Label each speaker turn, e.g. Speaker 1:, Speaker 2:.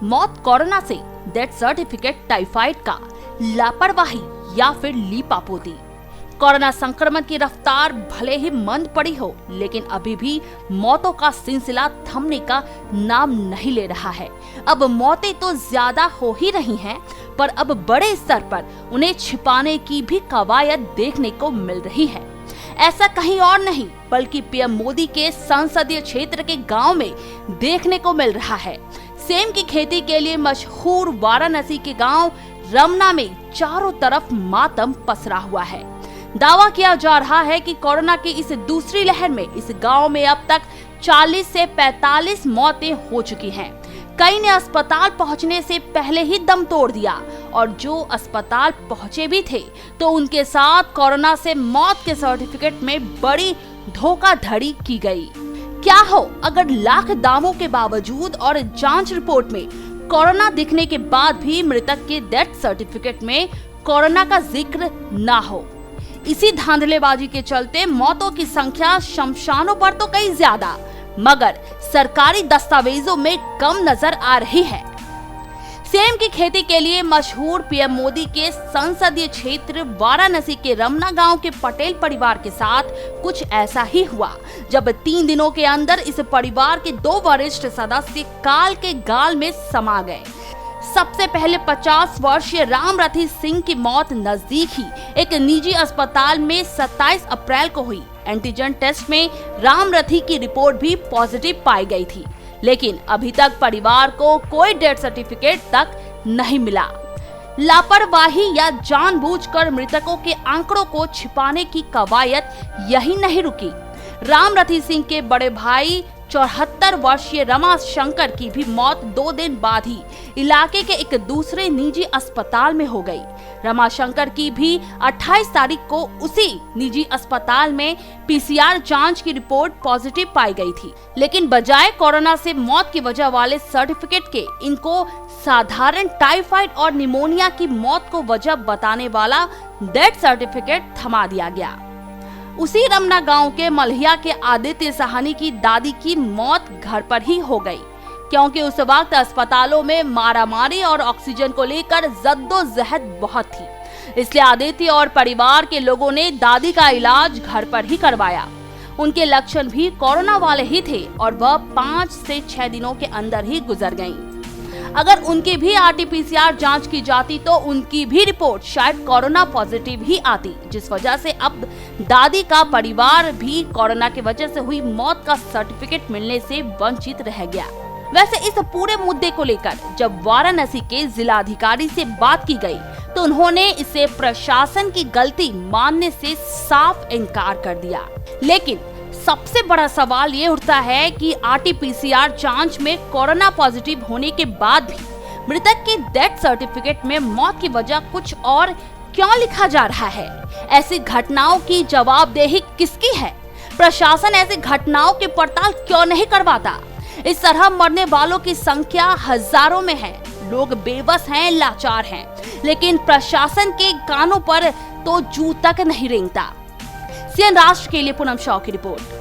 Speaker 1: मौत कोरोना से, death certificate typhoid का, लापरवाही या फिर लीपापोती। कोरोना संक्रमण की रफ्तार भले ही मंद पड़ी हो, लेकिन अभी भी मौतों का सिलसिला थमने का नाम नहीं ले रहा है। अब मौतें तो ज्यादा हो ही रही हैं, पर अब बड़े स्तर पर उन्हें छिपाने की भी कवायद देखने को मिल रही है। ऐसा कहीं और नहीं बल्कि पीएम मोदी के संसदीय क्षेत्र के गांव में देखने को मिल रहा है। सेम की खेती के लिए मशहूर वाराणसी के गांव रमना में चारों तरफ मातम पसरा हुआ है। दावा किया जा रहा है कि कोरोना की इस दूसरी लहर में इस गांव में अब तक 40 से 45 मौतें हो चुकी हैं। कई ने अस्पताल पहुंचने से पहले ही दम तोड़ दिया और जो अस्पताल पहुंचे भी थे तो उनके साथ कोरोना से मौत के सर्टिफिकेट में बड़ी धोखाधड़ी की गई। क्या हो अगर लाख दावों के बावजूद और जांच रिपोर्ट में कोरोना दिखने के बाद भी मृतक के डेथ सर्टिफिकेट में कोरोना का जिक्र ना हो। इसी धांधलेबाजी के चलते मौतों की संख्या शमशानों पर तो कई ज्यादा, मगर सरकारी दस्तावेजों में कम नजर आ रही है। सेम की खेती के लिए मशहूर पीएम मोदी के संसदीय क्षेत्र वाराणसी के रमना गांव के पटेल परिवार के साथ कुछ ऐसा ही हुआ, जब 3 दिनों के अंदर इस परिवार के 2 वरिष्ठ सदस्य काल के गाल में समा गए। सबसे पहले 50 वर्षीय रामरथी सिंह की मौत नजदीक ही एक निजी अस्पताल में 27 अप्रैल को हुई। एंटीजन टेस्ट में रामरथी की रिपोर्ट भी पॉजिटिव पाई गई थी, लेकिन अभी तक परिवार को कोई डेथ सर्टिफिकेट तक नहीं मिला। लापरवाही या जानबूझकर मृतकों के आंकड़ों को छिपाने की कवायद यही नहीं रुकी। रामरथी सिंह के बड़े भाई 74 वर्षीय रमा शंकर की भी मौत 2 दिन बाद ही इलाके के एक दूसरे निजी अस्पताल में हो गई। रमा शंकर की भी 28 तारीख को उसी निजी अस्पताल में पीसीआर जांच की रिपोर्ट पॉजिटिव पाई गई थी, लेकिन बजाय कोरोना से मौत की वजह वाले सर्टिफिकेट के इनको साधारण टाइफाइड और निमोनिया की मौत को वजह बताने वाला डेथ सर्टिफिकेट थमा दिया गया। उसी रमना गांव के मल्हिया के आदित्य साहनी की दादी की मौत घर पर ही हो गई, क्योंकि उस वक्त अस्पतालों में मारामारी और ऑक्सीजन को लेकर जद्दोजहद बहुत थी। इसलिए आदित्य और परिवार के लोगों ने दादी का इलाज घर पर ही करवाया। उनके लक्षण भी कोरोना वाले ही थे और वह 5 से 6 दिनों के अंदर ही गुजर गईं। अगर उनकी भी आरटीपीसीआर जांच की जाती तो उनकी भी रिपोर्ट शायद कोरोना पॉजिटिव ही आती, जिस वजह से अब दादी का परिवार भी कोरोना की वजह से हुई मौत का सर्टिफिकेट मिलने से वंचित रह गया। वैसे इस पूरे मुद्दे को लेकर जब वाराणसी के जिलाधिकारी से बात की गई तो उन्होंने इसे प्रशासन की गलती मानने से साफ इनकार कर दिया। लेकिन सबसे बड़ा सवाल ये उठता है कि आरटीपीसीआर जांच में कोरोना पॉजिटिव होने के बाद भी मृतक के डेथ सर्टिफिकेट में मौत की वजह कुछ और क्यों लिखा जा रहा है? ऐसी घटनाओं की जवाबदेही किसकी है? प्रशासन ऐसी घटनाओं की पड़ताल क्यों नहीं करवाता? इस तरह मरने वालों की संख्या हजारों में है। लोग बेबस हैं, लाचार हैं, लेकिन प्रशासन के कानों पर तो जू तक नहीं रेंगता। सीएन राष्ट्र के लिए पूनम शाह की रिपोर्ट।